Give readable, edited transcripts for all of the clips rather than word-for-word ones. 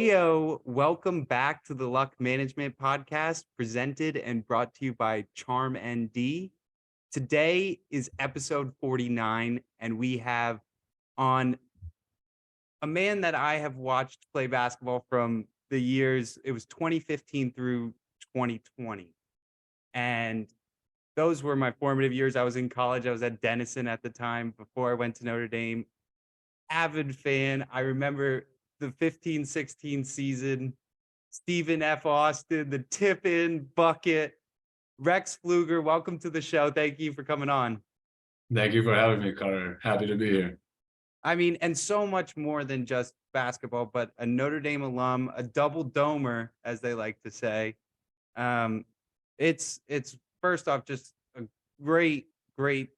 Heyo, welcome back to the Luck Management Podcast, presented and brought to you by CharmND. Today is episode 49, and we have on a man that I have watched play basketball from the years, it was 2015 through 2020. And those were my formative years. I was in college. I was at Denison at the time before I went to Notre Dame. Avid fan. I remember the 15-16 season, Stephen F. Austin, the tip-in bucket. Rex Pflueger, welcome to the show. Thank you for coming on. Thank you for having me, Carter. Happy to be here. I mean, and so much more than just basketball, but a Notre Dame alum, a double domer, as they like to say. It's first off just a great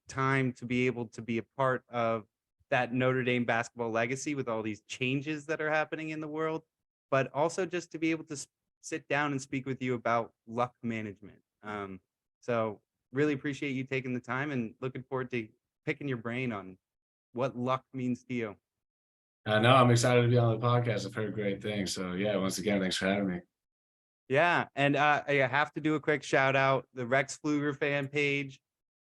time to be able to be a part of that Notre Dame basketball legacy with all these changes that are happening in the world, but also just to be able to sit down and speak with you about luck management. So really appreciate you taking the time and looking forward to picking your brain on what luck means to you. No, I'm excited to be on the podcast. I've heard great things. So yeah, once again, thanks for having me. Yeah, and I have to do a quick shout out, the Rex Pflueger fan page.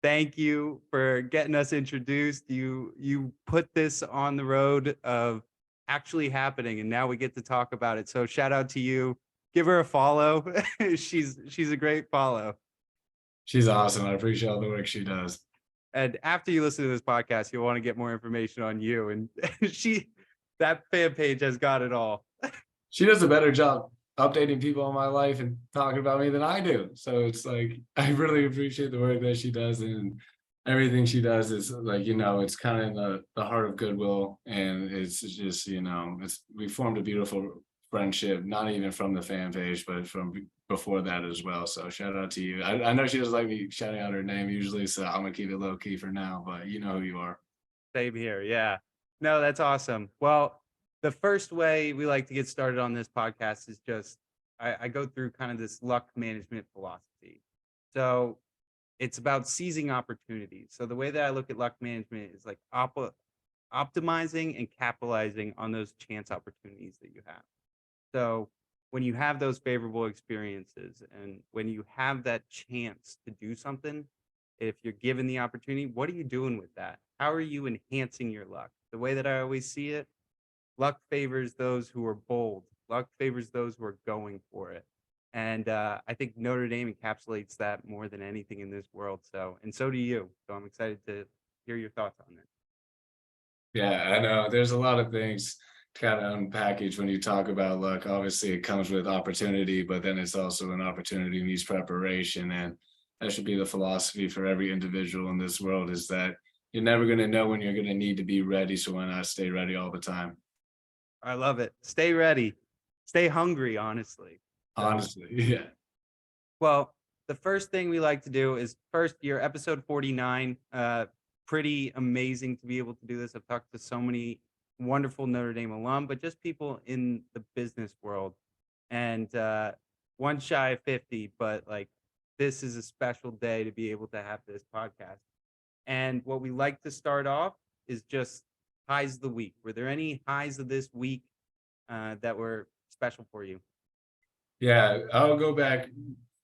Thank you for getting us introduced. You put this on the road of actually happening, and now we get to talk about it. So shout out to you. Give her a follow. she's a great follow. She's awesome. I appreciate all the work she does. And after you listen to this podcast, you'll want to get more information on you. And that fan page has got it all. She does a better job updating people in my life and talking about me than I do. So it's like, I really appreciate the work that she does, and everything she does is like, it's kind of in the heart of goodwill. And it's just, we formed a beautiful friendship, not even from the fan page, but from before that as well. So shout out to you. I know she doesn't like me shouting out her name usually, so I'm gonna keep it low key for now, but you know who you are. Same here. Yeah. No, that's awesome. Well, the first way we like to get started on this podcast is just I go through kind of this luck management philosophy. So it's about seizing opportunities. So the way that I look at luck management is like optimizing and capitalizing on those chance opportunities that you have. So when you have those favorable experiences and when you have that chance to do something, if you're given the opportunity, what are you doing with that? How are you enhancing your luck? The way that I always see it, luck favors those who are bold. Luck favors those who are going for it. And I think Notre Dame encapsulates that more than anything in this world. And so do you. So I'm excited to hear your thoughts on it. Yeah, I know. There's a lot of things to kind of unpackage when you talk about luck. Obviously, it comes with opportunity, but then it's also an opportunity needs preparation. And that should be the philosophy for every individual in this world, is that you're never going to know when you're going to need to be ready. So why not stay ready all the time? I love it. Stay ready. Stay hungry, honestly. Honestly, yeah. Well, the first thing we like to do is first, your episode 49. Pretty amazing to be able to do this. I've talked to so many wonderful Notre Dame alum, but just people in the business world. And one shy of 50, but like this is a special day to be able to have this podcast. And what we like to start off is just highs of the week. Were there any highs of this week that were special for you? Yeah, I'll go back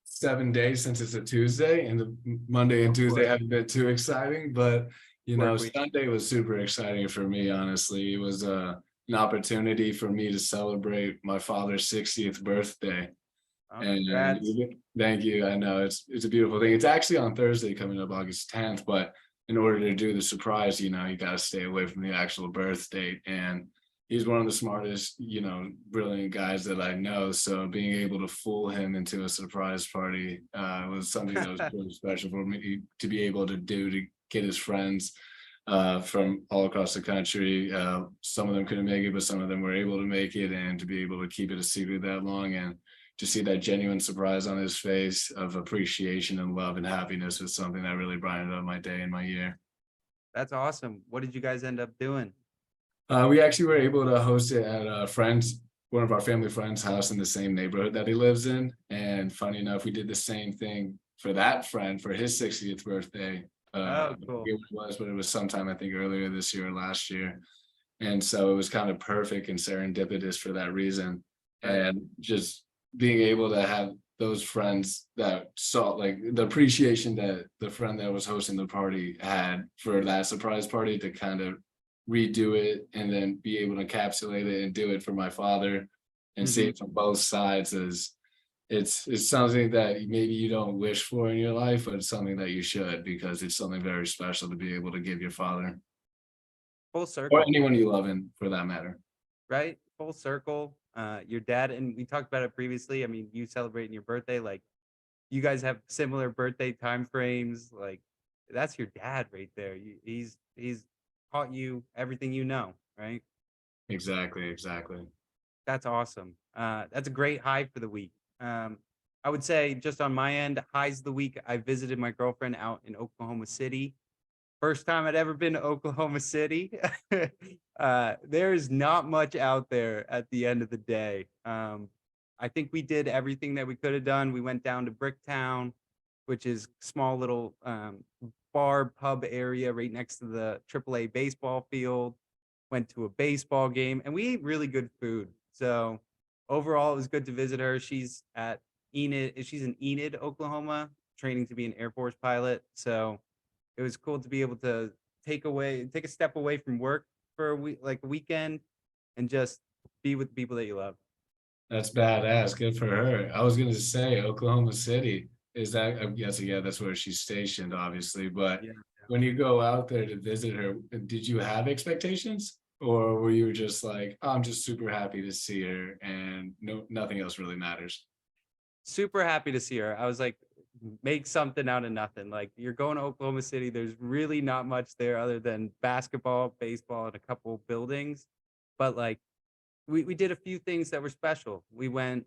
7 days since it's a Tuesday, and the Monday and Tuesday haven't been too exciting, but Sunday was super exciting for me, honestly. It was an opportunity for me to celebrate my father's 60th birthday. And thank you. I know it's a beautiful thing. It's actually on Thursday coming up August 10th, but in order to do the surprise, you got to stay away from the actual birth date. And he's one of the smartest, brilliant guys that I know. So being able to fool him into a surprise party was something that was really special for me to be able to do, to get his friends from all across the country. Some of them couldn't make it, but some of them were able to make it, and to be able to keep it a secret that long, and to see that genuine surprise on his face of appreciation and love and happiness was something that really brightened up my day and my year. That's awesome. What did you guys end up doing? We actually were able to host it at one of our family friends' house in the same neighborhood that he lives in. And funny enough, we did the same thing for that friend for his 60th birthday. Cool. I forget what it was, but it was sometime, I think, earlier this year or last year. And so it was kind of perfect and serendipitous for that reason. Right. and just being able to have those friends that saw like the appreciation that the friend that was hosting the party had for that surprise party to kind of redo it and then be able to encapsulate it and do it for my father and see Hmm. it from both sides is it's something that maybe you don't wish for in your life, but it's something that you should because it's something very special to be able to give your father Full or circle. anyone you love in for that matter. Right? Full circle. Your dad, and we talked about it previously. I mean, you celebrating your birthday, like you guys have similar birthday time frames. Like that's your dad right there. He's taught you everything you know, right? Exactly, exactly. That's awesome. That's a great high for the week. I would say just on my end, highs of the week. I visited my girlfriend out in Oklahoma City. First time I'd ever been to Oklahoma City. There's not much out there at the end of the day. I think we did everything that we could have done. We went down to Bricktown, which is small little bar pub area right next to the AAA baseball field. Went to a baseball game, and we ate really good food. So overall, it was good to visit her. She's at Enid. She's in Enid, Oklahoma, training to be an Air Force pilot. So it was cool to be able to take a step away from work for a week, like a weekend, and just be with the people that you love. That's badass. Good for her. I was gonna say Oklahoma City. Is that I'm guessing, yeah, that's where she's stationed, obviously. But Yeah. when you go out there to visit her, did you have expectations? Or were you just like, "Oh, I'm just super happy to see her and nothing else really matters?" Super happy to see her. I was like, make something out of nothing. Like you're going to Oklahoma City. There's really not much there other than basketball, baseball, and a couple buildings. But like we did a few things that were special. We went,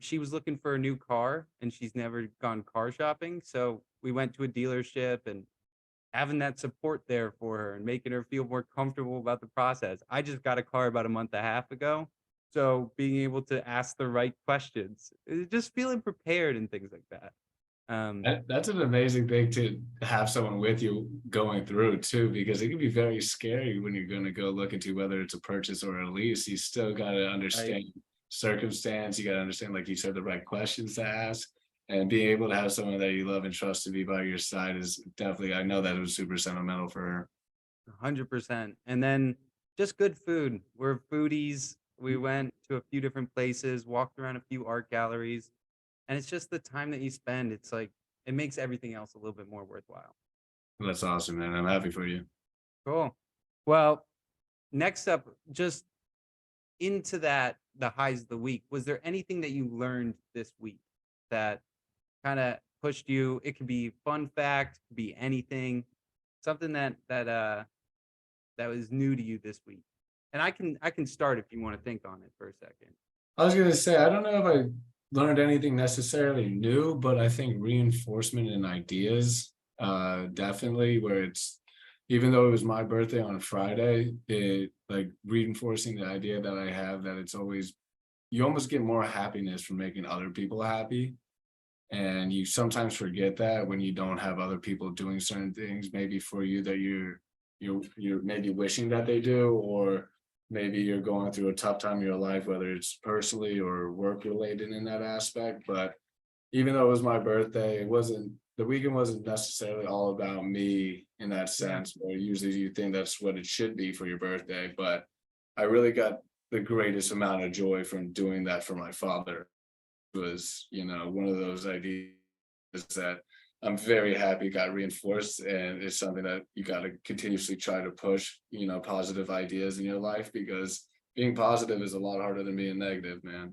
she was looking for a new car and she's never gone car shopping. So we went to a dealership and having that support there for her and making her feel more comfortable about the process. I just got a car about a month and a half ago. So being able to ask the right questions, just feeling prepared and things like that. Um, That's an amazing thing to have someone with you going through too, because it can be very scary when you're gonna go look into whether it's a purchase or a lease. You still gotta right. understand circumstance. You gotta understand, like you said, the right questions to ask. And being able to have someone that you love and trust to be by your side is definitely, I know that it was super sentimental for her. 100%. And then just good food. We're foodies. We went to a few different places, walked around a few art galleries, and it's just the time that you spend. It's like it makes everything else a little bit more worthwhile. That's awesome, man. I'm happy for you. Cool. Well, next up, just into that, the highs of the week, was there anything that you learned this week that kind of pushed you? It could be fun fact, could be anything, something that was new to you this week. And I can start if you want to think on it for a second. I was gonna say, I don't know if I learned anything necessarily new, but I think reinforcement in ideas, definitely where it's even though it was my birthday on Friday, it like reinforcing the idea that I have that it's always you almost get more happiness from making other people happy. And you sometimes forget that when you don't have other people doing certain things, maybe for you that you're maybe wishing that they do, or maybe you're going through a tough time in your life, whether it's personally or work related in that aspect. But even though it was my birthday, it wasn't the weekend wasn't necessarily all about me in that Yeah. sense, where usually you think that's what it should be for your birthday. But I really got the greatest amount of joy from doing that for my father was, one of those ideas that I'm very happy got reinforced. And it's something that you got to continuously try to push, positive ideas in your life because being positive is a lot harder than being negative, man.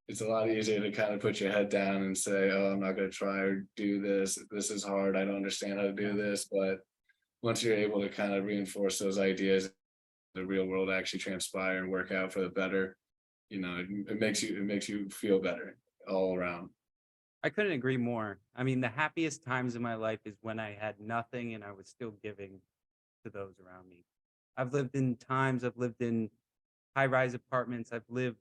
It's a lot easier to kind of put your head down and say, oh, I'm not going to try or do this. This is hard. I don't understand how to do this. But once you're able to kind of reinforce those ideas, the real world actually transpire and work out for the better, it makes you feel better all around. I couldn't agree more. I mean, the happiest times in my life is when I had nothing and I was still giving to those around me. I've lived in high-rise apartments. I've lived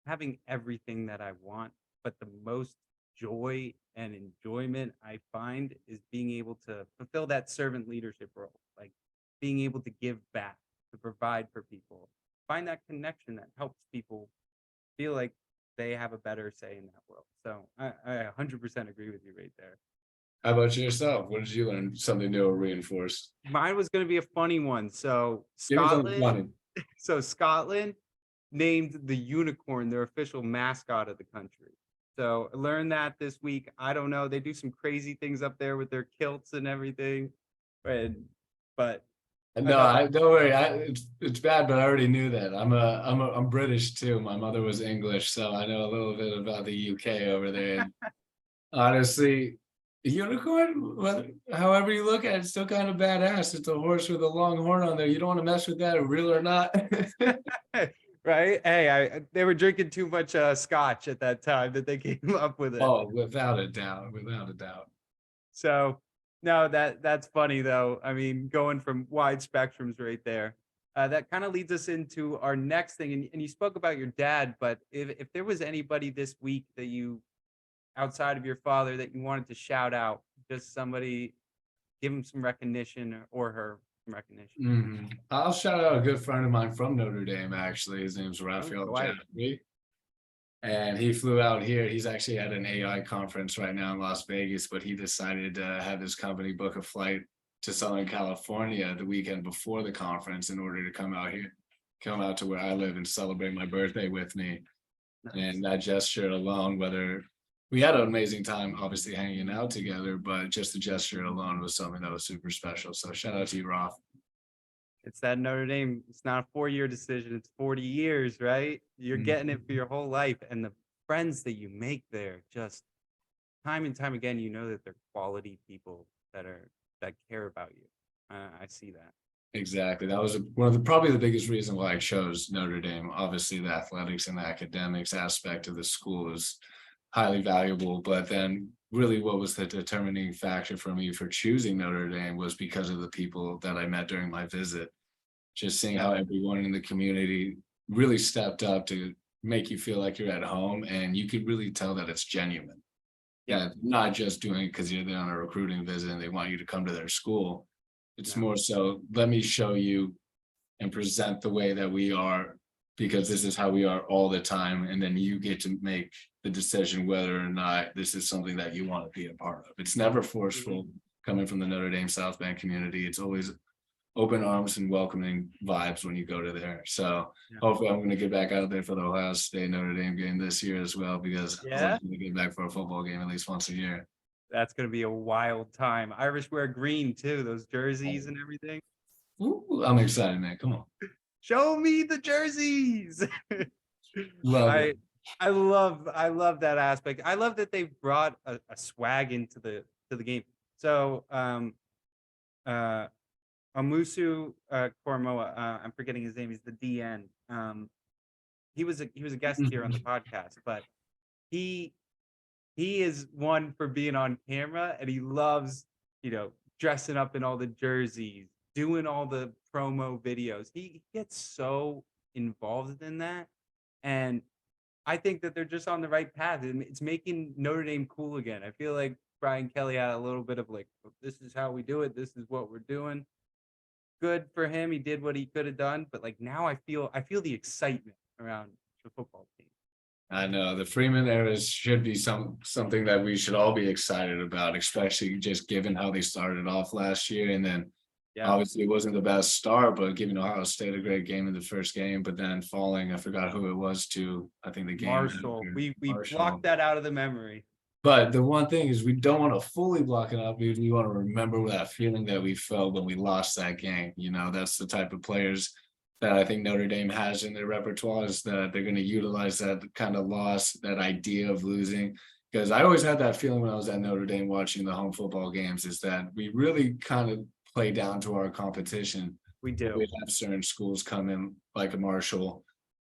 having everything that I want, but the most joy and enjoyment I find is being able to fulfill that servant leadership role, like being able to give back, to provide for people, find that connection that helps people feel like they have a better say in that world. So I 100% agree with you right there. How about yourself? What did you learn? Something new or reinforced? Mine was going to be a funny one. So Give me something Scotland, funny. Scotland named the unicorn their official mascot of the country. So I learned that this week. I don't know. They do some crazy things up there with their kilts and everything. But I No, thought I don't worry. It's bad, but I already knew that. I'm British too. My mother was English, so I know a little bit about the UK over there. And honestly, a unicorn, well, however you look at it, it's still kind of badass. It's a horse with a long horn on there. You don't want to mess with that, real or not. right. Hey, they were drinking too much scotch at that time that they came up with it. Oh, without a doubt, without a doubt. So no, that's funny though. I mean, going from wide spectrums right there. That kind of leads us into our next thing. And you spoke about your dad, but if there was anybody this week that you outside of your father that you wanted to shout out, just somebody, give him some recognition or her some recognition. I'll shout out a good friend of mine from Notre Dame, actually. His name's Oh, Raphael go ahead. Jaffrey. And he flew out here. He's actually at an AI conference right now in Las Vegas, but he decided to have his company book a flight to Southern California the weekend before the conference in order to come out here, come out to where I live and celebrate my birthday with me. Nice. And that gesture alone, whether we had an amazing time, obviously hanging out together, but just the gesture alone was something that was super special. So shout out to you, Roth. It's that Notre Dame. It's not a 4-year decision. It's 40 years, right? You're getting it for your whole life. And the friends that you make there, just time and time again, you know that they're quality people that care about you. I see that. Exactly. That was one of the probably the biggest reason why I chose Notre Dame. Obviously, the athletics and the academics aspect of the school is highly valuable, but then really what was the determining factor for me for choosing Notre Dame was because of the people that I met during my visit. Just seeing how everyone in the community really stepped up to make you feel like you're at home, and you could really tell that it's genuine. Yeah, not just doing it because you're there on a recruiting visit and they want you to come to their school. It's more so, let me show you and present the way that we are, because this is how we are all the time. And then you get to make the decision whether or not this is something that you want to be a part of. It's never forceful coming from the Notre Dame South Bend community. It's always open arms and welcoming vibes when you go to there. So hopefully I'm going to get back out there for the Ohio State Notre Dame game this year as well, because I want to get back for a football game at least once a year. That's going to be a wild time. Irish wear green too, those jerseys and everything. Ooh, I'm excited, man. Come on. Show me the jerseys. Love it. I love that aspect. I love that they've brought a swag into the game. So Amusu Koromoa, I'm forgetting his name. He's the DN. He was a guest here on the podcast, but he is one for being on camera, and he loves, dressing up in all the jerseys, doing all the promo videos. He gets so involved in that, and I think that they're just on the right path. It's making Notre Dame cool again. I feel like Brian Kelly had a little bit of like, this is how we do it. This is what we're doing. Good for him. He did what he could have done, but like now I feel the excitement around the football team. I know the Freeman era should be something that we should all be excited about, especially just given how they started off last year. And then obviously it wasn't the best start, but giving Ohio State a great game in the first game, but then falling, I forgot who it was to, I think the game. Marshall. We blocked that out of the memory. But the one thing is we don't want to fully block it up because we want to remember that feeling that we felt when we lost that game. That's the type of players that I think Notre Dame has in their repertoire, is that they're going to utilize that kind of loss, that idea of losing. Because I always had that feeling when I was at Notre Dame watching the home football games, is that we really kind of play down to our competition. We do. We have certain schools come in like a Marshall,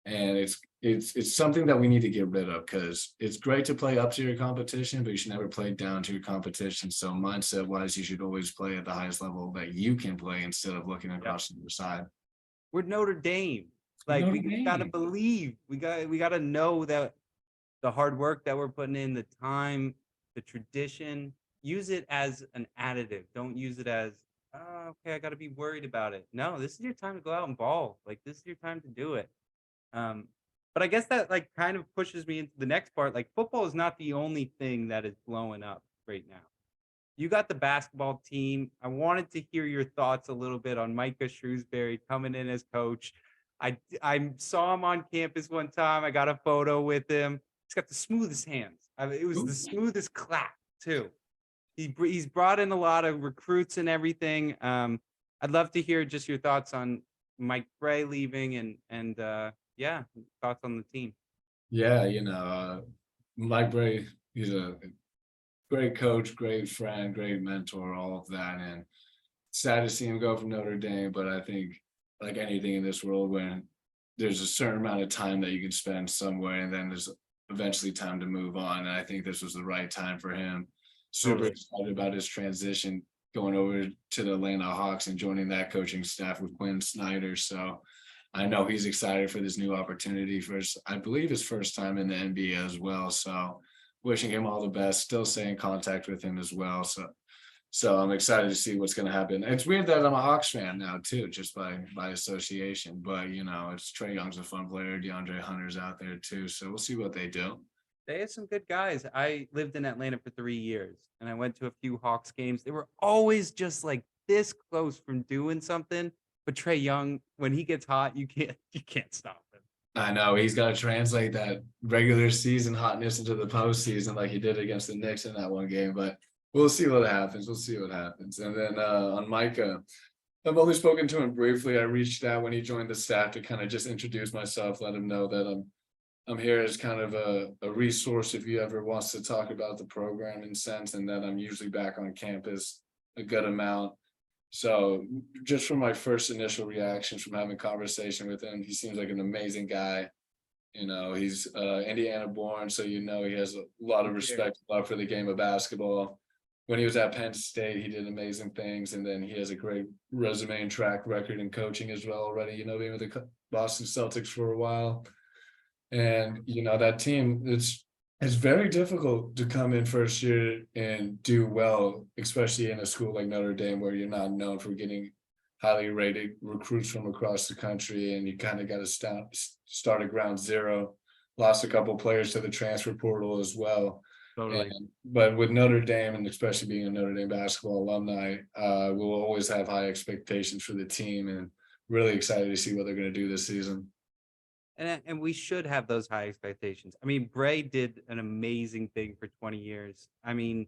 and it's something that we need to get rid of, because it's great to play up to your competition, but you should never play down to your competition. So mindset wise, you should always play at the highest level that you can play instead of looking across the other side. We're Notre Dame. Like we gotta believe. We gotta know that the hard work that we're putting in, the time, the tradition, use it as an additive. Don't use it as, oh, okay, I gotta be worried about it. No, this is your time to go out and ball. Like this is your time to do it. But I guess that like kind of pushes me into the next part. Like football is not the only thing that is blowing up right now. You got the basketball team. I wanted to hear your thoughts a little bit on Micah Shrewsbury coming in as coach. I saw him on campus one time. I got a photo with him. He's got the smoothest hands. It was the smoothest clap too. He's brought in a lot of recruits and everything. I'd love to hear just your thoughts on Mike Bray leaving and yeah, thoughts on the team. Yeah, Mike Bray, he's a great coach, great friend, great mentor, all of that. And sad to see him go from Notre Dame, but I think like anything in this world, when there's a certain amount of time that you can spend somewhere and then there's eventually time to move on. And I think this was the right time for him. Super excited about his transition going over to the Atlanta Hawks and joining that coaching staff with Quinn Snyder. So I know he's excited for this new opportunity I believe his first time in the NBA as well. So wishing him all the best, still staying in contact with him as well. So I'm excited to see what's going to happen. It's weird that I'm a Hawks fan now too, just by association, but it's Trae Young's a fun player. DeAndre Hunter's out there too. So we'll see what they do. They had some good guys. I lived in Atlanta for 3 years and I went to a few Hawks games. They were always just like this close from doing something. But Trae Young, when he gets hot, you can't stop him. I know he's got to translate that regular season hotness into the postseason like he did against the Knicks in that one game. But we'll see what happens. And then on Micah, I've only spoken to him briefly. I reached out when he joined the staff to kind of just introduce myself, let him know that I'm here as kind of a resource if he ever wants to talk about the program in sense, and that I'm usually back on campus a good amount. So just from my first initial reactions from having a conversation with him, he seems like an amazing guy. He's Indiana born, so he has a lot of respect for the game of basketball. When he was at Penn State, he did amazing things, and then he has a great resume and track record in coaching as well already, being with the Boston Celtics for a while. And, that team, it's very difficult to come in first year and do well, especially in a school like Notre Dame, where you're not known for getting highly rated recruits from across the country, and you kind of got to start at ground zero. Lost a couple players to the transfer portal as well. Totally. But with Notre Dame, and especially being a Notre Dame basketball alumni, we'll always have high expectations for the team, and really excited to see what they're going to do this season. And we should have those high expectations. I mean, Bray did an amazing thing for 20 years. I mean,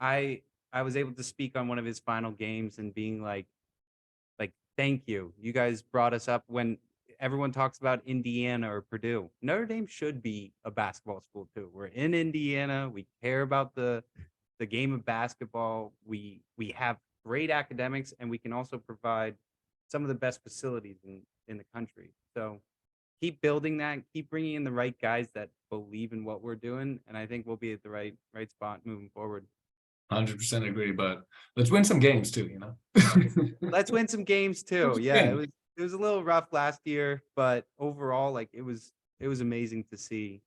I was able to speak on one of his final games and being like, thank you. You guys brought us up when everyone talks about Indiana or Purdue. Notre Dame should be a basketball school too. We're in Indiana. We care about the game of basketball. We have great academics, and we can also provide some of the best facilities in the country. So keep building that, keep bringing in the right guys that believe in what we're doing, and I think we'll be at the right spot moving forward. 100% agree, but let's win some games too, Let's win some games too. Yeah, it was a little rough last year, but overall, like it was amazing to see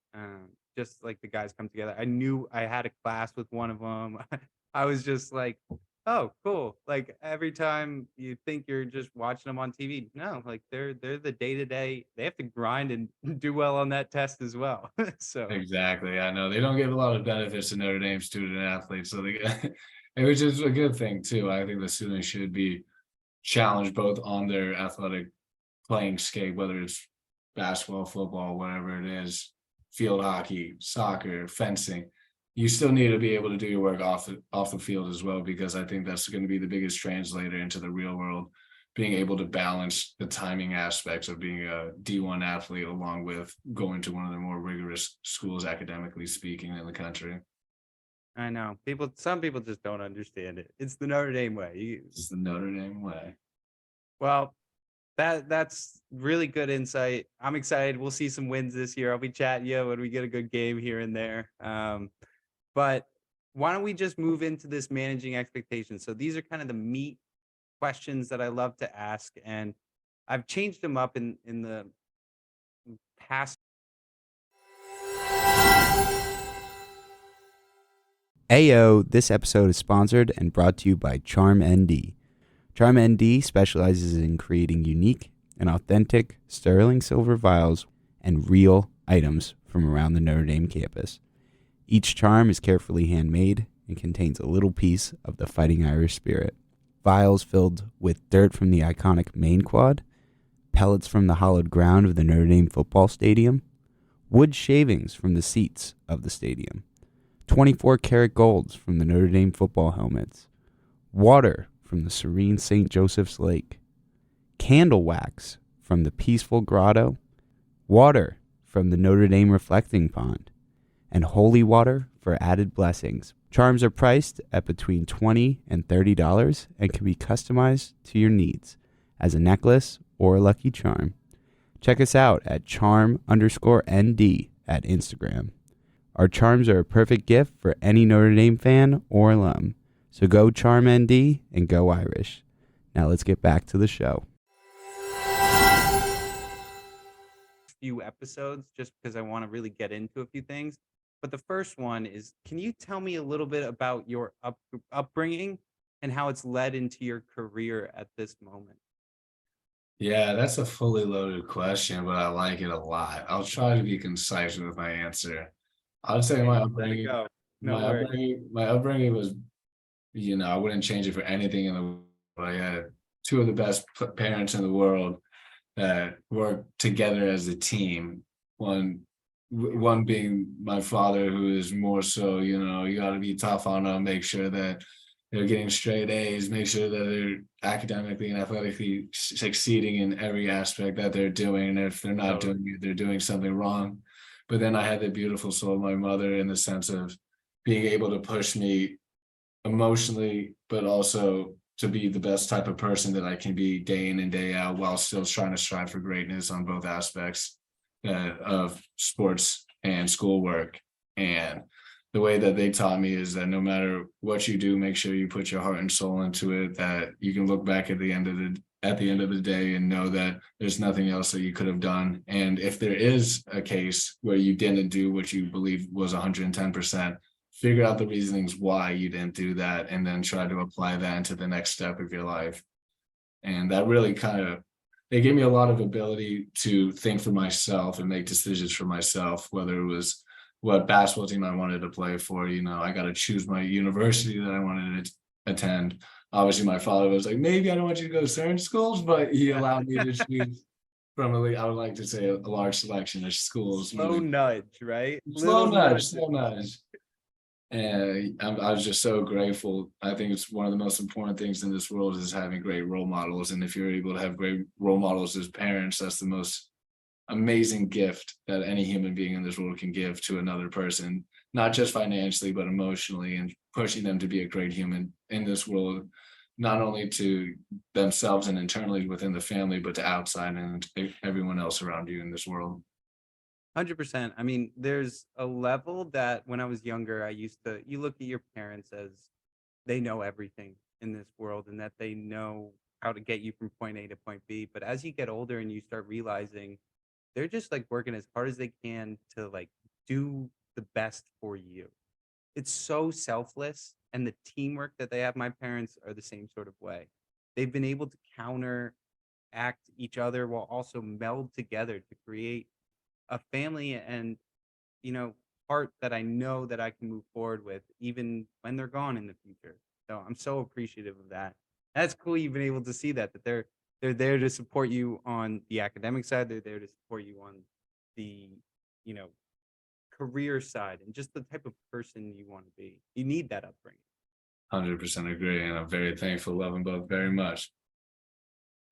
just like the guys come together. I knew I had a class with one of them. I was just like, oh, cool. Like every time you think you're just watching them on TV, no, like they're the day-to-day. They have to grind and do well on that test as well. So exactly. I know they don't give a lot of benefits to Notre Dame student athletes, so which is a good thing too. I think the students should be challenged both on their athletic playing scape, whether it's basketball, football, whatever it is, field hockey, soccer, fencing. You still need to be able to do your work off the field as well, because I think that's going to be the biggest translator into the real world, being able to balance the timing aspects of being a D1 athlete along with going to one of the more rigorous schools, academically speaking, in the country. I know some people just don't understand it. It's the Notre Dame way. It's the Notre Dame way. Well, that's really good insight. I'm excited. We'll see some wins this year. I'll be chatting you when we get a good game here and there. But why don't we just move into this managing expectations? So these are kind of the meat questions that I love to ask, and I've changed them up in the past. Ayo, this episode is sponsored and brought to you by CharmND. CharmND specializes in creating unique and authentic sterling silver vials and real items from around the Notre Dame campus. Each charm is carefully handmade and contains a little piece of the Fighting Irish spirit. Vials filled with dirt from the iconic main quad, pellets from the hollowed ground of the Notre Dame football stadium, wood shavings from the seats of the stadium, 24-karat golds from the Notre Dame football helmets, water from the serene St. Joseph's Lake, candle wax from the peaceful grotto, water from the Notre Dame reflecting pond, and holy water for added blessings. Charms are priced at between $20 and $30 and can be customized to your needs as a necklace or a lucky charm. Check us out at charm_ND at Instagram. Our charms are a perfect gift for any Notre Dame fan or alum. So go CharmND and go Irish. Now let's get back to the show. Few episodes just because I want to really get into a few things. But the first one is, can you tell me a little bit about your upbringing and how it's led into your career at this moment? Yeah, that's a fully loaded question, but I like it a lot. I'll try to be concise with my answer. I'll say my upbringing, Go. No worries. my upbringing was, I wouldn't change it for anything in the world. I had two of the best parents in the world that worked together as a team. One being my father, who is more so, you got to be tough on them, make sure that they're getting straight A's, make sure that they're academically and athletically succeeding in every aspect that they're doing. And if they're not doing it, they're doing something wrong. But then I had the beautiful soul of my mother in the sense of being able to push me emotionally, but also to be the best type of person that I can be day in and day out, while still trying to strive for greatness on both aspects of sports and schoolwork. And the way that they taught me is that no matter what you do, make sure you put your heart and soul into it, that you can look back at the end of the day and know that there's nothing else that you could have done. And if there is a case where you didn't do what you believe was 110%, figure out the reasonings why you didn't do that, and then try to apply that into the next step of your life. And that really they gave me a lot of ability to think for myself and make decisions for myself, whether it was what basketball team I wanted to play for. I got to choose my university that I wanted to attend. Obviously, my father was like, maybe I don't want you to go to certain schools, but he allowed me to choose from I would like to say, a large selection of schools. Slow nudge, right? Slow nudge. And I was just so grateful. I think it's one of the most important things in this world is having great role models. And if you're able to have great role models as parents, that's the most amazing gift that any human being in this world can give to another person, not just financially, but emotionally, and pushing them to be a great human in this world, not only to themselves and internally within the family, but to outside and everyone else around you in this world. 100%. I mean, there's a level that when I was younger, you look at your parents as they know everything in this world and that they know how to get you from point A to point B. But as you get older and you start realizing they're just like working as hard as they can to like do the best for you. It's so selfless, and the teamwork that they have. My parents are the same sort of way. They've been able to counteract each other while also meld together to create a family and heart that I know that I can move forward with even when they're gone in the future. So I'm so appreciative of that. That's cool you've been able to see that they're there to support you on the academic side. They're there to support you on the career side and just the type of person you want to be. You need that upbringing. 100% agree, and I'm very thankful, love them both very much.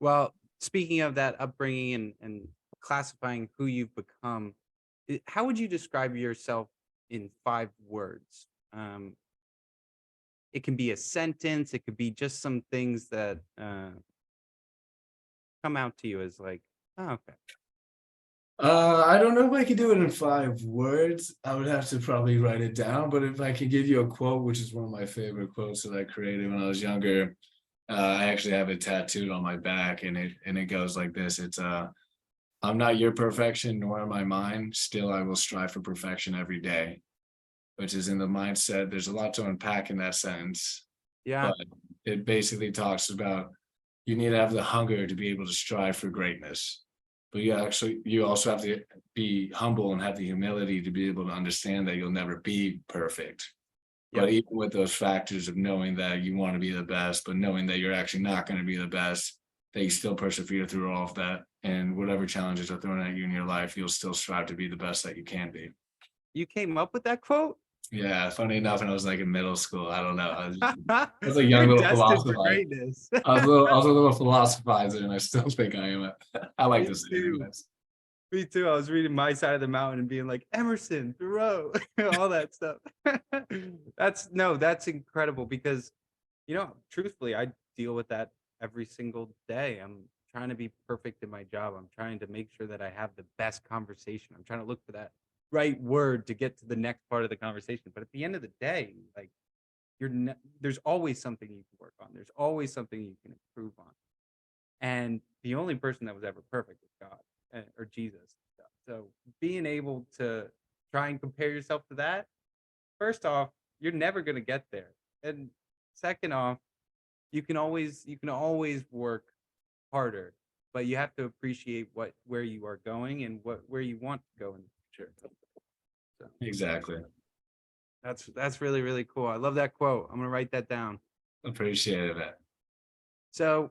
Well, speaking of that upbringing and classifying who you've become, how would you describe yourself in 5 words? It can be a sentence. It could be just some things that come out to you as like, oh, okay. I don't know if I could do it in 5 words. I would have to probably write it down, but if I can give you a quote, which is one of my favorite quotes that I created when I was younger, I actually have it tattooed on my back, and it goes like this. It's I'm not your perfection, nor am I mine. Still, I will strive for perfection every day, which is in the mindset. There's a lot to unpack in that sentence. Yeah. But it basically talks about you need to have the hunger to be able to strive for greatness. but you also have to be humble and have the humility to be able to understand that you'll never be perfect. But Yep. even with those factors of knowing that you want to be the best, but knowing that you're actually not going to be the best, that you still persevere through all of that, and whatever challenges are thrown at you in your life, you'll still strive to be the best that you can be. You came up with that quote? Yeah, funny enough, when I was like in middle school, I don't know. I was a You're young little destined for philosopher. greatness. I was a little philosophizer, and I still think I am. I like Me to say it too. anyways. Me too. I was reading My Side of the Mountain and being like Emerson, Thoreau, all that stuff. That's incredible because, truthfully, I deal with that every single day. I'm trying to be perfect in my job. I'm trying to make sure that I have the best conversation. I'm trying to look for that right word to get to the next part of the conversation. But at the end of the day, like there's always something you can work on. There's always something you can improve on. And the only person that was ever perfect was God or Jesus. So being able to try and compare yourself to that, first off, you're never going to get there. And second off, you can always work harder, but you have to appreciate where you are going and where you want to go in the future. So Exactly. that's really, really cool. I love that quote. I'm going to write that down. Appreciate it. So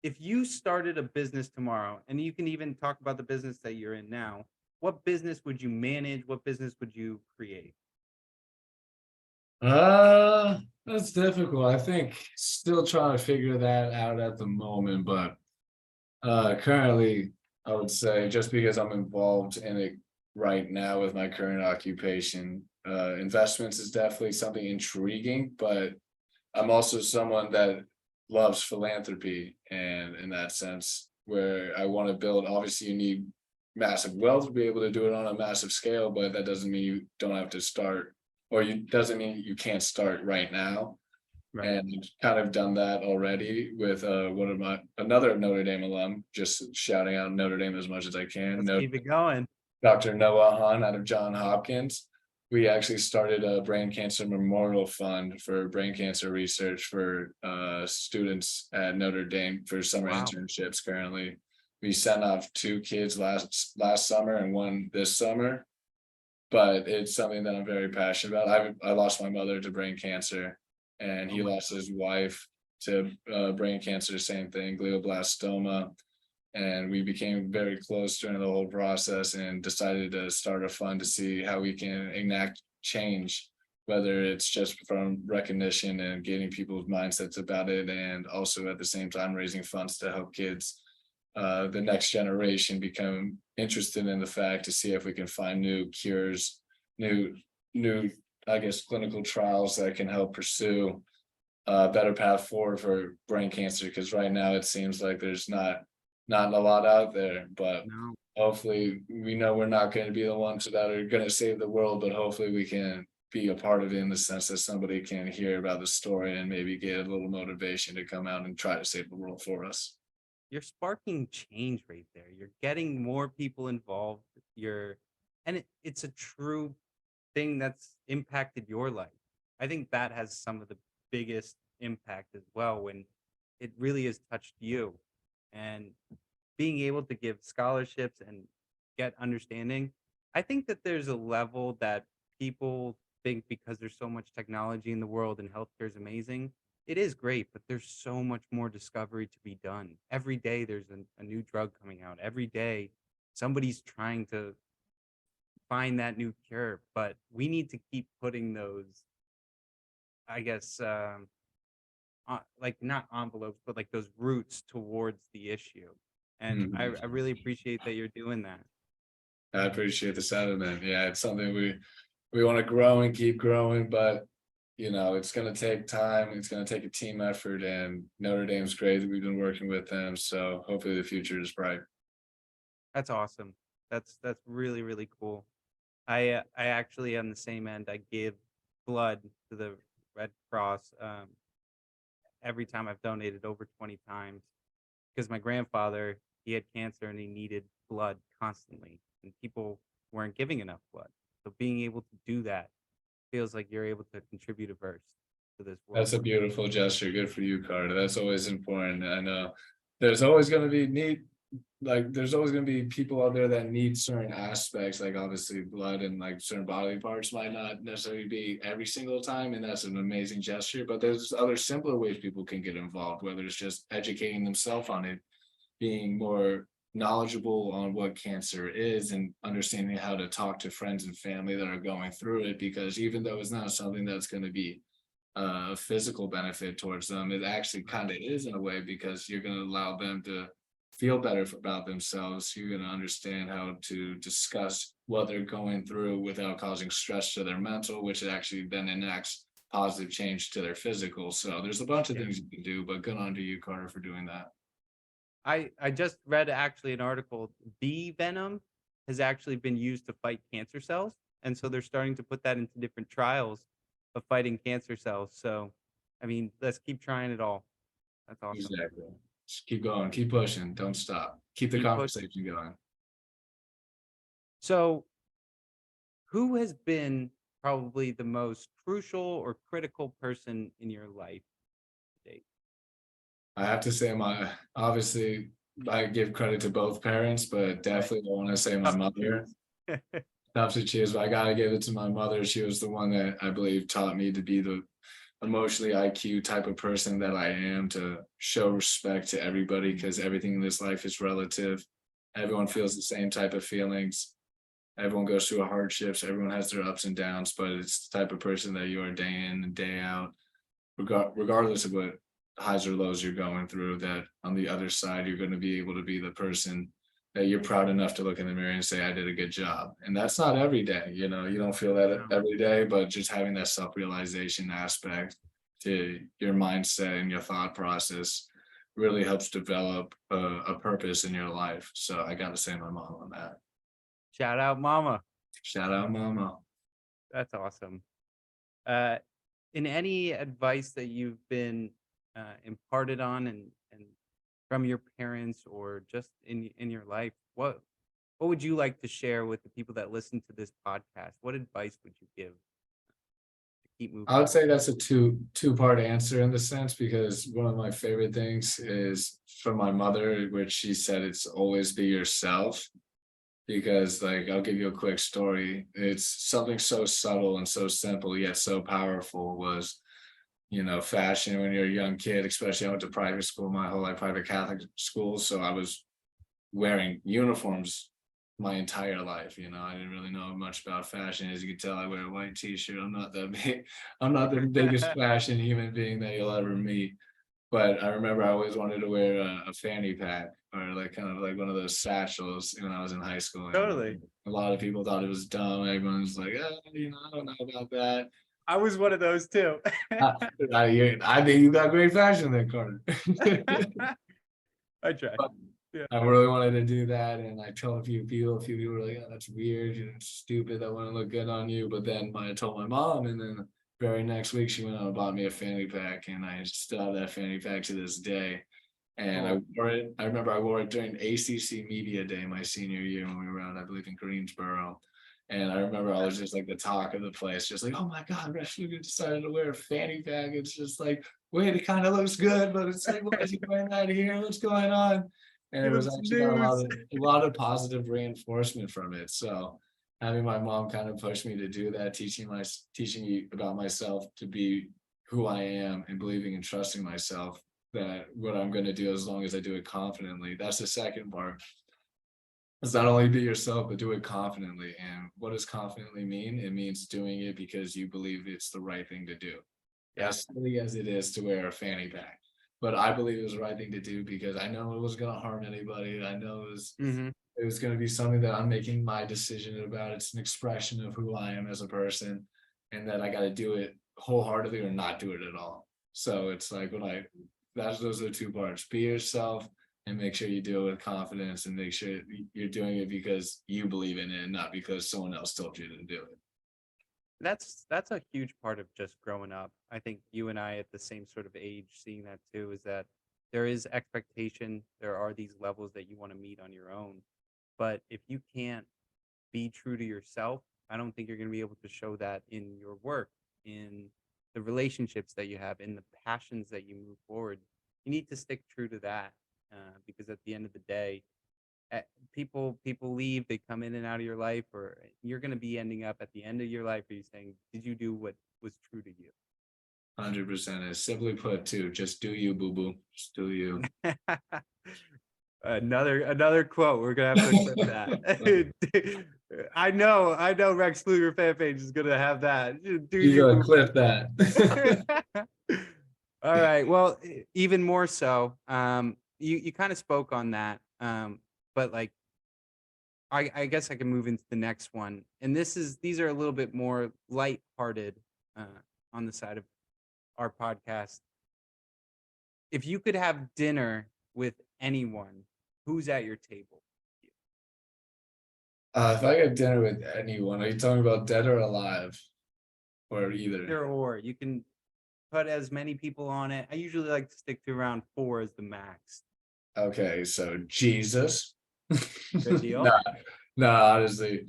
if you started a business tomorrow, and you can even talk about the business that you're in now, what business would you manage? What business would you create? That's difficult. I think still trying to figure that out at the moment, but currently I would say just because I'm involved in it right now with my current occupation, investments is definitely something intriguing, but I'm also someone that loves philanthropy, and in that sense, where I want to build, obviously you need massive wealth to be able to do it on a massive scale, but that doesn't mean you don't have to start, or you doesn't mean you can't start right now. Right. And kind of done that already with one of my another Notre Dame alum, just shouting out Notre Dame as much as I can. Let's keep it going. Dr. Noah Hahn out of Johns Hopkins. We actually started a brain cancer memorial fund for brain cancer research for students at Notre Dame for summer Wow. internships currently. We sent off 2 kids last summer and 1 this summer, but it's something that I'm very passionate about. I lost my mother to brain cancer, and he lost his wife to brain cancer, same thing, glioblastoma. And we became very close during the whole process and decided to start a fund to see how we can enact change, whether it's just from recognition and getting people's mindsets about it, and also at the same time raising funds to help kids, the next generation, become interested in the fact to see if we can find new cures, new, I guess, clinical trials that can help pursue a better path forward for brain cancer. Because right now it seems like there's not a lot out there, but No. hopefully we know we're not going to be the ones that are going to save the world, but hopefully we can be a part of it in the sense that somebody can hear about the story and maybe get a little motivation to come out and try to save the world for us. You're sparking change right there. You're getting more people involved. It's a true thing that's impacted your life. I think that has some of the biggest impact as well, when it really has touched you. And being able to give scholarships and get understanding, I think that there's a level that people think, because there's so much technology in the world and healthcare is amazing, it is great, but there's so much more discovery to be done. Every day there's a new drug coming out. Every day somebody's trying to find that new cure, but we need to keep putting those, I guess, like not envelopes, but like those roots towards the issue. And I Mhm. really appreciate that you're doing that. I appreciate the sentiment. Yeah, it's something we want to grow and keep growing, but it's going to take time. It's going to take a team effort, and Notre Dame's great that we've been working with them. So hopefully the future is bright. That's awesome. That's really, really cool. I actually on the same end, I give blood to the Red Cross every time. I've donated over 20 times because my grandfather, he had cancer and he needed blood constantly, and people weren't giving enough blood. So being able to do that feels like you're able to contribute a verse to this world. That's a beautiful gesture. Good for you, Carter. That's always important. I know there's always going to be like there's always going to be people out there that need certain aspects, like obviously blood and like certain bodily parts might not necessarily be every single time, and that's an amazing gesture. But there's other simpler ways people can get involved, whether it's just educating themselves on it, being more knowledgeable on what cancer is, and understanding how to talk to friends and family that are going through it. Because even though it's not something that's going to be a physical benefit towards them, it actually kind of is in a way, because you're going to allow them to feel better about themselves. You're going to understand how to discuss what they're going through without causing stress to their mental, which actually then enacts positive change to their physical. So there's a bunch of things you can do, but good on to you, Carter, for doing that. I just read actually an article. Bee venom has actually been used to fight cancer cells, and so they're starting to put that into different trials of fighting cancer cells. So, I mean, let's keep trying it all. That's awesome. Exactly. Just keep going, keep pushing, don't stop. Keep the conversation going. So, who has been probably the most crucial or critical person in your life to date? I have to say obviously I give credit to both parents, but definitely I want to say my mother. Tough to choose, but I gotta give it to my mother. She was the one that I believe taught me to be the emotionally IQ type of person that I am, to show respect to everybody, because everything in this life is relative. Everyone feels the same type of feelings. Everyone goes through hardships. Everyone has their ups and downs, but it's the type of person that you are day in and day out, regardless of what highs or lows you're going through, that on the other side, you're going to be able to be the person that you're proud enough to look in the mirror and say, I did a good job. And that's not every day, you don't feel that every day, but just having that self-realization aspect to your mindset and your thought process really helps develop a purpose in your life. So I got to say my mom on that. Shout out, Mama. Shout out, mama. That's awesome. In any advice that you've been imparted on and from your parents or just in your life, what would you like to share with the people that listen to this podcast? What advice would you give to keep moving? I would say that's a two-part answer in the sense, because one of my favorite things is from my mother, which she said, it's always be yourself. Because like, I'll give you a quick story. It's something so subtle and so simple yet so powerful. Was fashion when you're a young kid, especially I went to private school my whole life, private Catholic school. So I was wearing uniforms my entire life. I didn't really know much about fashion. As you can tell, I wear a white t-shirt. I'm not that big. I'm not the biggest fashion human being that you'll ever meet. But I remember I always wanted to wear a fanny pack, or like kind of like one of those satchels when I was in high school. Totally. A lot of people thought it was dumb. Everyone was like, I don't know about that. I was one of those too. I think you got great fashion there, Carter. I try. Yeah. I really wanted to do that, and I told a few people were like, oh, that's weird, it's stupid, that wouldn't look good on you. But then I told my mom, and then very next week she went out and bought me a fanny pack, and I still have that fanny pack to this day. And I wore it. I remember I wore it during ACC Media Day my senior year when we were out, I believe, in Greensboro. And I remember I was just like the talk of the place, just like, oh my God, Pflueger decided to wear a fanny pack. It's just like, wait, it kind of looks good, but it's like, why is he wearing that here? What's going on? And it was actually got a lot of positive reinforcement from it. So having my mom kind of push me to do that, teaching me about myself, to be who I am, and believing and trusting myself that what I'm going to do, as long as I do it confidently. That's the second part. It's not only be yourself, but do it confidently. And what does confidently mean? It means doing it because you believe it's the right thing to do. As silly as it is to wear a fanny pack, but I believe it was the right thing to do because I know it wasn't going to harm anybody. I know it was going to be something that I'm making my decision about. It's an expression of who I am as a person, and that I got to do it wholeheartedly or not do it at all. So it's like those are the two parts: be yourself and make sure you do it with confidence, and make sure you're doing it because you believe in it and not because someone else told you to do it. That's a huge part of just growing up. I think you and I at the same sort of age seeing that too, is that there is expectation. There are these levels that you want to meet on your own. But if you can't be true to yourself, I don't think you're going to be able to show that in your work, in the relationships that you have, in the passions that you move forward. You need to stick true to that because at the end of the day, People leave, they come in and out of your life, or you're going to be ending up at the end of your life. Are you saying, did you do what was true to you? 100%. As simply put, too, just do you, boo boo. Just do you. Another quote. We're gonna have to clip that. I know. Rex Pflueger fan page is gonna have that. Do You you? gotta clip that. All right. Well, even more so. You kind of spoke on that. But like, I guess I can move into the next one, and these are a little bit more lighthearted, on the side of our podcast. If you could have dinner with anyone, who's at your table? If I get dinner with anyone, are you talking about dead or alive? Or either? Either or. You can put as many people on it. I usually like to stick to around 4 as the max. Okay, so Jesus. Good deal. Nah, honestly,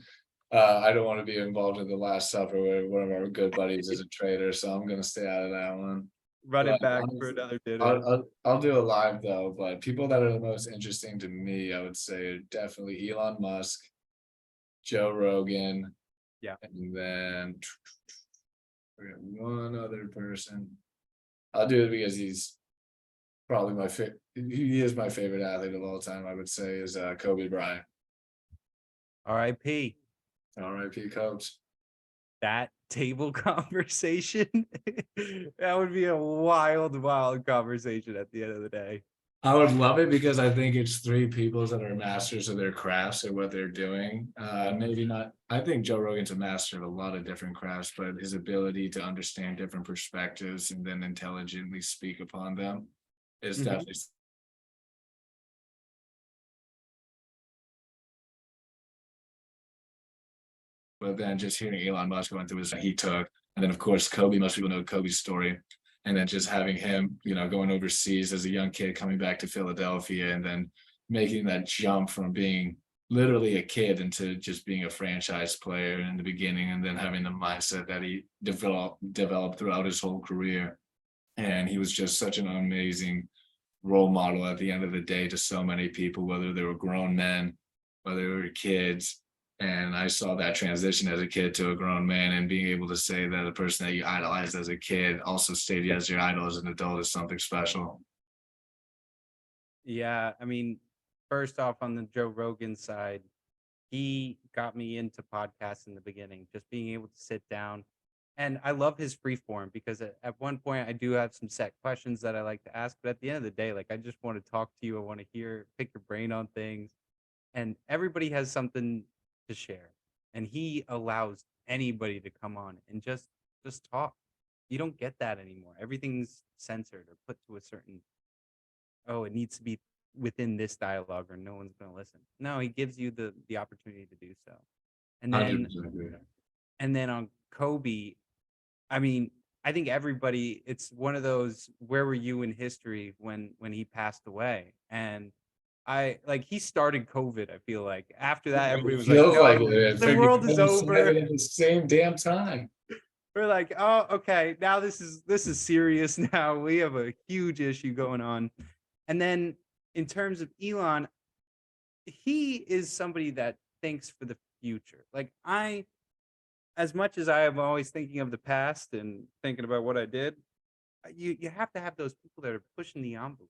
I don't want to be involved in the Last Supper where one of our good buddies is a traitor, so I'm gonna stay out of that one. Run it But back for honestly, another dinner. I'll do it live though. But people that are the most interesting to me, I would say, are definitely Elon Musk, Joe Rogan, Yeah. and then we got one other person. I'll do it because he's probably my favorite. He is my favorite athlete of all time. I would say is Kobe Bryant. R.I.P. R.I.P. Coach. That table conversation. That would be a wild conversation at the end of the day. I would love it because I think it's 3 people that are masters of their crafts and what they're doing. Maybe not. I think Joe Rogan's a master of a lot of different crafts, but his ability to understand different perspectives and then intelligently speak upon them is definitely. But then just hearing Elon Musk going through his he took, and then of course Kobe, most people know Kobe's story. And then just having him, going overseas as a young kid, coming back to Philadelphia, and then making that jump from being literally a kid into just being a franchise player in the beginning, and then having the mindset that he developed throughout his whole career. And he was just such an amazing role model at the end of the day to so many people, whether they were grown men, whether they were kids. And I saw that transition as a kid to a grown man, and being able to say that the person that you idolized as a kid also stayed as your idol as an adult is something special. Yeah, I mean, first off, on the Joe Rogan side, he got me into podcasts in the beginning, just being able to sit down. And I love his free form because at one point I do have some set questions that I like to ask, but at the end of the day, like, I just want to talk to you. I want to pick your brain on things, and everybody has something to share, and he allows anybody to come on and just talk. You don't get that anymore. Everything's censored or put to a certain, it needs to be within this dialogue or no one's going to listen. No, he gives you the opportunity to do so. And then 100% agree. and then on Kobe, I mean, I think everybody, it's one of those, where were you in history when he passed away? And he started COVID. I feel like after that, everybody was like, Feels like no, it. the world is over. At the same damn time. We're like, oh, okay, now this is serious. Now we have a huge issue going on. And then in terms of Elon, he is somebody that thinks for the future. Like, as much as I am always thinking of the past and thinking about what I did, you have to have those people that are pushing the envelope,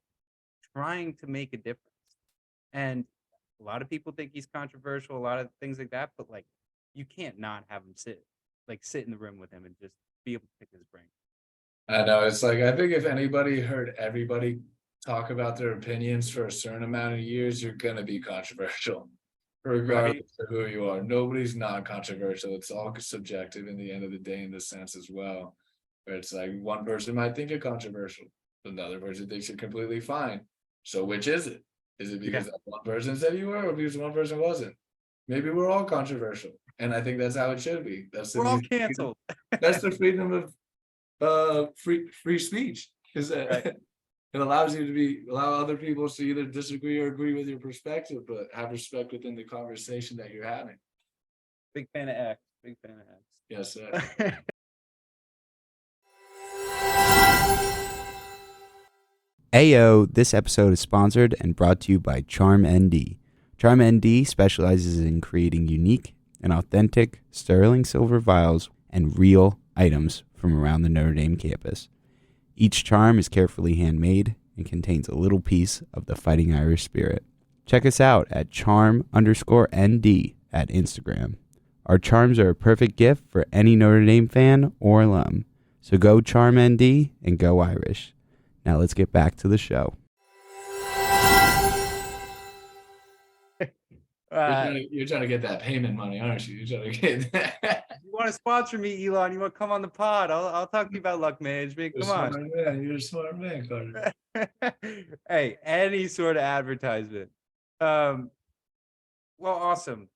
trying to make a difference. And a lot of people think he's controversial, a lot of things like that, but like, you can't not have him sit in the room with him and just be able to pick his brain. I know, it's like, I think if anybody heard everybody talk about their opinions for a certain amount of years, you're gonna be controversial, regardless of who you are. Nobody's not controversial. It's all subjective in the end of the day, in the sense as well, where it's like one person might think you're controversial, another person thinks you're completely fine. So which is it? Is it because that one person said you were, or because one person wasn't? Maybe we're all controversial, and I think that's how it should be. We're all canceled. That's the freedom of free speech. Is that it allows you to allow other people to either disagree or agree with your perspective, but have respect within the conversation that you're having. Big fan of X. Big fan of X. Yes, sir. Ayo, this episode is sponsored and brought to you by CharmND. CharmND specializes in creating unique and authentic sterling silver vials and real items from around the Notre Dame campus. Each charm is carefully handmade and contains a little piece of the Fighting Irish spirit. Check us out at charm_ND at Instagram. Our charms are a perfect gift for any Notre Dame fan or alum. So go CharmND and go Irish. Now let's get back to the show. You're trying to get that payment money, aren't you? You're trying to get that. You want to sponsor me, Elon? You want to come on the pod? I'll talk to you about luck management. Come on. You're a smart man, Carter. Hey, any sort of advertisement. Well, awesome.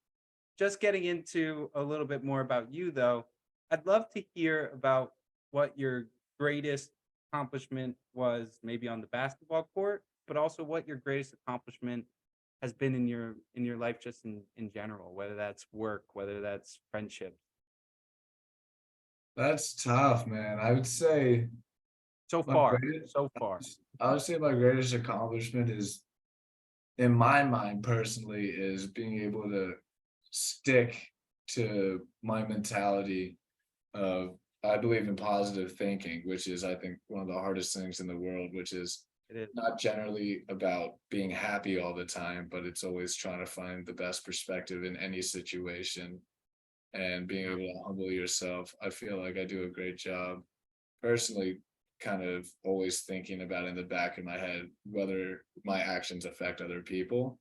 Just getting into a little bit more about you, though. I'd love to hear about what your greatest accomplishment was, maybe on the basketball court, but also what your greatest accomplishment has been in your life, just in general, whether that's work, whether that's friendship. That's tough, man. I would say So my far. I would say my greatest accomplishment is, in my mind personally, is being able to stick to my mentality of, I believe in positive thinking, which is, I think, one of the hardest things in the world, which is It is. not generally about being happy all the time, but it's always trying to find the best perspective in any situation and being able to humble yourself. I feel like I do a great job personally, kind of always thinking about in the back of my head whether my actions affect other people.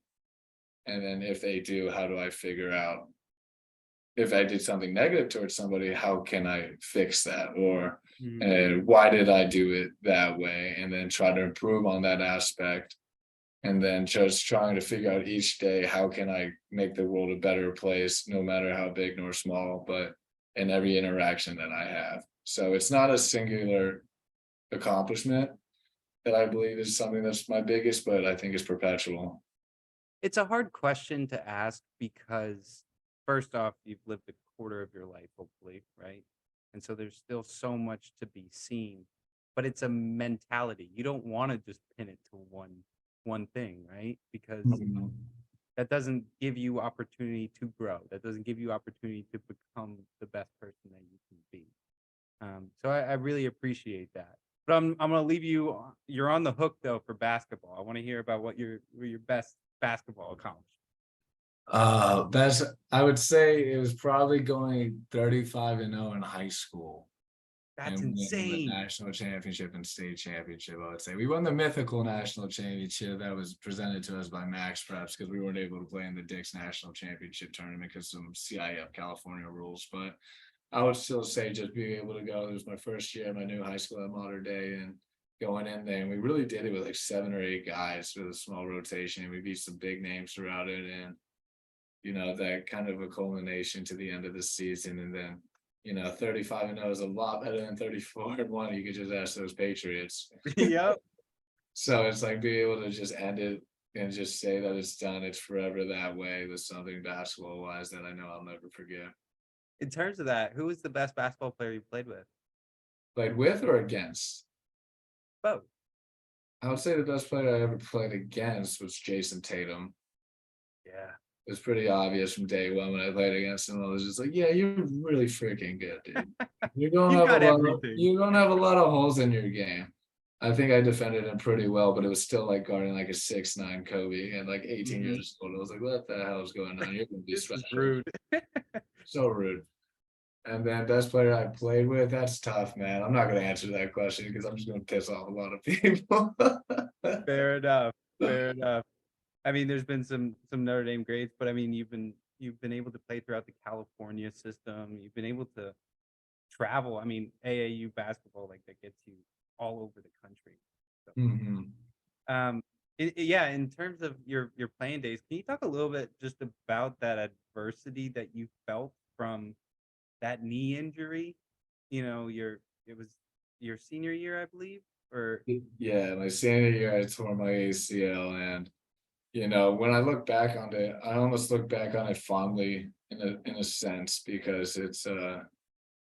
And then if they do, how do I figure out, if I did something negative towards somebody, how can I fix that? Or why did I do it that way? And then try to improve on that aspect. And then just trying to figure out each day, how can I make the world a better place, no matter how big nor small, but in every interaction that I have. So it's not a singular accomplishment that I believe is something that's my biggest, but I think is perpetual. It's a hard question to ask because, first off, you've lived a quarter of your life, hopefully, right? And so there's still so much to be seen, but it's a mentality. You don't want to just pin it to one thing, right? Because that doesn't give you opportunity to grow. That doesn't give you opportunity to become the best person that you can be. So I really appreciate that. But I'm gonna leave you. You're on the hook though for basketball. I want to hear about what your best basketball accomplishment. That's, I would say it was probably going 35-0 in high school. That's And winning insane. the national championship and state championship. I would say we won the mythical national championship that was presented to us by Max Preps, because we weren't able to play in the Dick's national championship tournament because some CIF California rules. But I would still say just being able to go, it was my first year at my new high school at Mater Dei, and going in there, and we really did it with like 7 or 8 guys with a small rotation, and we beat some big names throughout it. And that kind of a culmination to the end of the season. And then 35-0 is a lot better than 34-1. You could just ask those Patriots. Yep. So it's like being able to just end it and just say that it's done. It's forever that way. There's something basketball wise that I know I'll never forget. In terms of that, who was the best basketball player you played with? Played with or against? Both. I would say the best player I ever played against was Jason Tatum. Yeah. It was pretty obvious from day one when I played against him. I was just like, yeah, you're really freaking good, dude. You don't have a lot of holes in your game. I think I defended him pretty well, but it was still like guarding like a 6'9" Kobe and like 18 years old. I was like, what the hell is going on? You're gonna be This is rude. So rude. And then best player I played with, that's tough, man. I'm not gonna answer that question because I'm just gonna piss off a lot of people. Fair enough. I mean, there's been some Notre Dame grades, but I mean, you've been able to play throughout the California system. You've been able to travel. I mean, AAU basketball, like, that gets you all over the country. So, yeah, in terms of your playing days, can you talk a little bit just about that adversity that you felt from that knee injury? It was your senior year, I believe, or Yeah, my senior year I tore my ACL, and when I look back on it, I almost look back on it fondly in a sense, because it's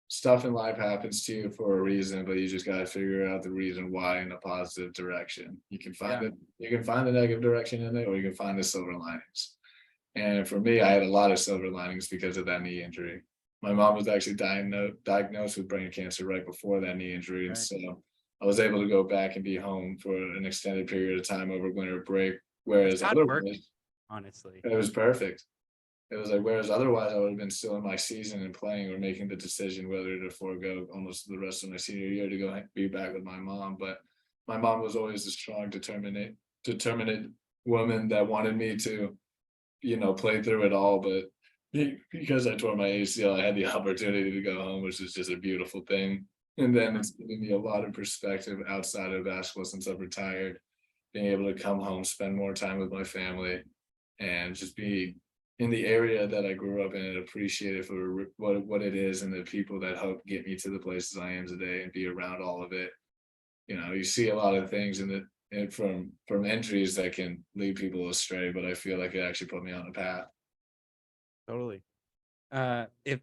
stuff in life happens to you for a reason, but you just got to figure out the reason why in a positive direction. You can find the negative direction in it, or you can find the silver linings. And for me, I had a lot of silver linings because of that knee injury. My mom was actually diagnosed with brain cancer right before that knee injury. And Right. so I was able to go back and be home for an extended period of time over winter break. It's Whereas gotta work, otherwise, honestly. it was perfect. It was like, whereas otherwise I would have been still in my season and playing or making the decision whether to forego almost the rest of my senior year to go be back with my mom. But my mom was always a strong, determinate woman that wanted me to, play through it all. But because I tore my ACL, I had the opportunity to go home, which is just a beautiful thing. And then it's given me a lot of perspective outside of basketball since I've retired, being able to come home, spend more time with my family, and just be in the area that I grew up in and appreciate it for what it is and the people that help get me to the places I am today and be around all of it. You see a lot of things from entries that can lead people astray, but I feel like it actually put me on a path. Totally. If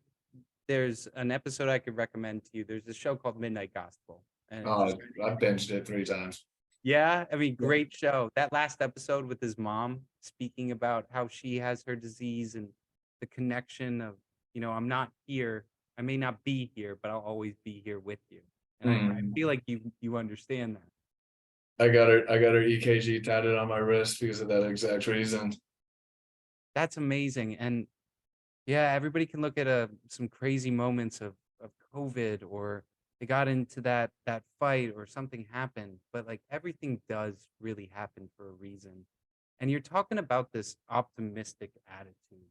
there's an episode I could recommend to you, there's a show called Midnight Gospel, and it's Oh, I've binged it 3 times. yeah, I mean, Yeah. great show. That last episode with his mom speaking about how she has her disease and the connection of, I'm not here. I may not be here, but I'll always be here with you. And I Mm. feel like you understand that. I got her EKG tatted on my wrist because of that exact reason. That's amazing. And yeah, everybody can look at some crazy moments of COVID, or they got into that fight or something happened, but like everything does really happen for a reason. And you're talking about this optimistic attitude.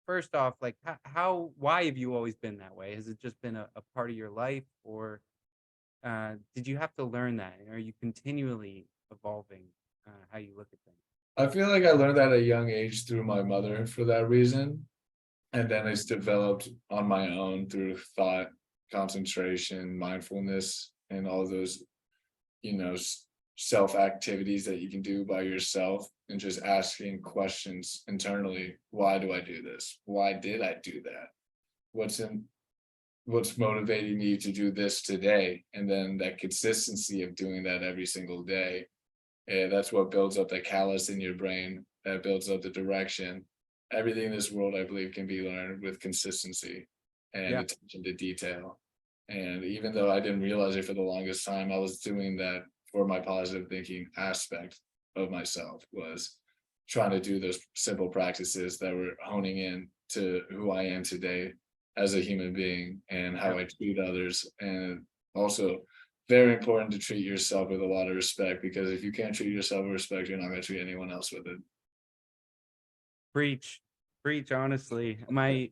First off, like why have you always been that way? Has it just been a part of your life, or did you have to learn that? Are you continually evolving how you look at things? I feel like I learned that at a young age through my mother for that reason. And then it's developed on my own through thought, concentration, mindfulness, and all those, self activities that you can do by yourself and just asking questions internally. Why do I do this? Why did I do that? What's in what's motivating me to do this today? And then that consistency of doing that every single day. And that's what builds up the callus in your brain, that builds up the direction. Everything in this world, I believe, can be learned with consistency and Yeah. attention to detail. And even though I didn't realize it for the longest time, I was doing that for my positive thinking aspect of myself, was trying to do those simple practices that were honing in to who I am today as a human being and how I treat others. And also very important to treat yourself with a lot of respect, because if you can't treat yourself with respect, you're not going to treat anyone else with it. Preach, preach, honestly. My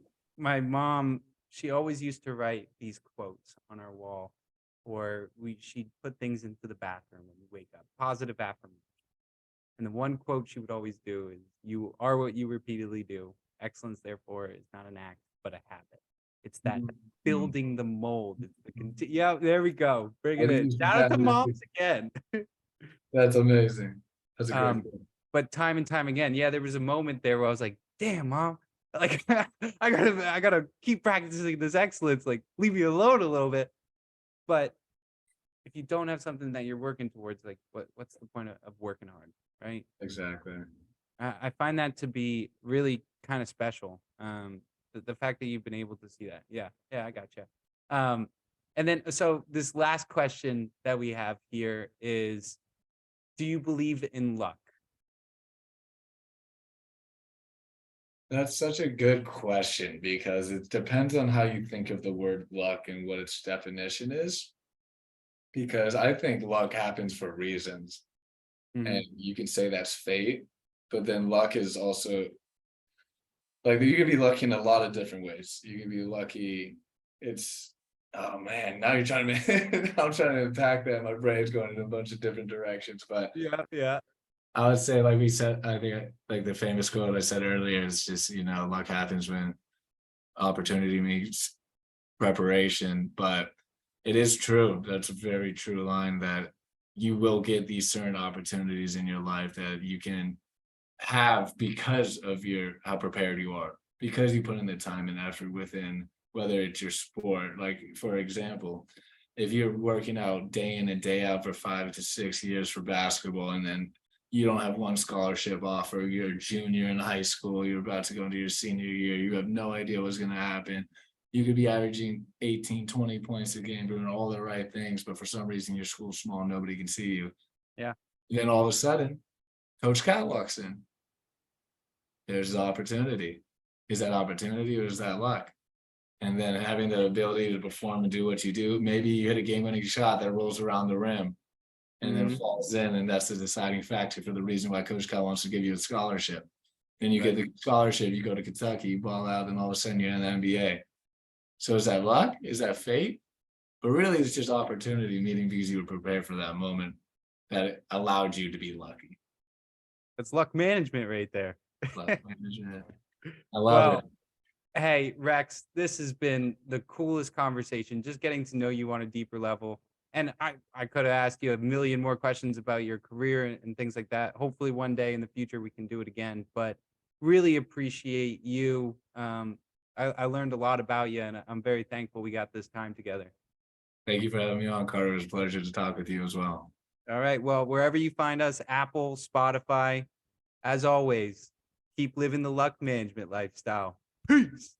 mom, she always used to write these quotes on our wall, or she'd put things into the bathroom when we wake up, positive affirmation. And the one quote she would always do is, "You are what you repeatedly do. Excellence, therefore, is not an act, but a habit." It's that building the mold. It's yeah, there we go. Bring it in. Shout out to moms again. That's amazing. That's a great point. But time and time again, yeah, there was a moment there where I was like, "Damn, mom, like I gotta keep practicing this excellence. Like, leave me alone a little bit." But if you don't have something that you're working towards, like, what's the point of working hard, right? Exactly. I find that to be really kind of special. The fact that you've been able to see that. Yeah, I gotcha. And then so this last question that we have here is, do you believe in luck? That's such a good question because it depends on how you think of the word luck and what its definition is. Because I think luck happens for reasons, Mhm. and you can say that's fate, but then luck is also like you can be lucky in a lot of different ways. You can be lucky. It's oh man, now you're trying to I'm trying to unpack that. My brain's going in a bunch of different directions, but Yeah. I would say, like we said, I think like the famous quote I said earlier is just, luck happens when opportunity meets preparation. But it is true. That's a very true line that you will get these certain opportunities in your life that you can have because of how prepared you are, because you put in the time and effort within, whether it's your sport. Like, for example, if you're working out day in and day out for 5 to 6 years for basketball, and then you don't have one scholarship offer, you're a junior in high school, you're about to go into your senior year, you have no idea what's going to happen. You could be averaging 18, 20 points a game, doing all the right things, but for some reason your school's small, nobody can see you. Yeah. And then all of a sudden, Coach Cat walks in. There's the opportunity. Is that opportunity or is that luck? And then having the ability to perform and do what you do, maybe you hit a game-winning shot that rolls around the rim and then falls in, and that's the deciding factor for the reason why Coach Cal wants to give you a scholarship. Then you get the scholarship, you go to Kentucky, you ball out, and all of a sudden you're in the NBA. So is that luck? Is that fate? But really, it's just opportunity meeting because you were prepared for that moment that allowed you to be lucky. That's luck management right there. Luck management. I love it. Hey, Rex, this has been the coolest conversation, just getting to know you on a deeper level. And I could have asked you a million more questions about your career and things like that. Hopefully one day in the future we can do it again, but really appreciate you. I learned a lot about you, and I'm very thankful we got this time together. Thank you for having me on, Carter. It was a pleasure to talk with you as well. All right. Well, wherever you find us, Apple, Spotify, as always, keep living the luck management lifestyle. Peace.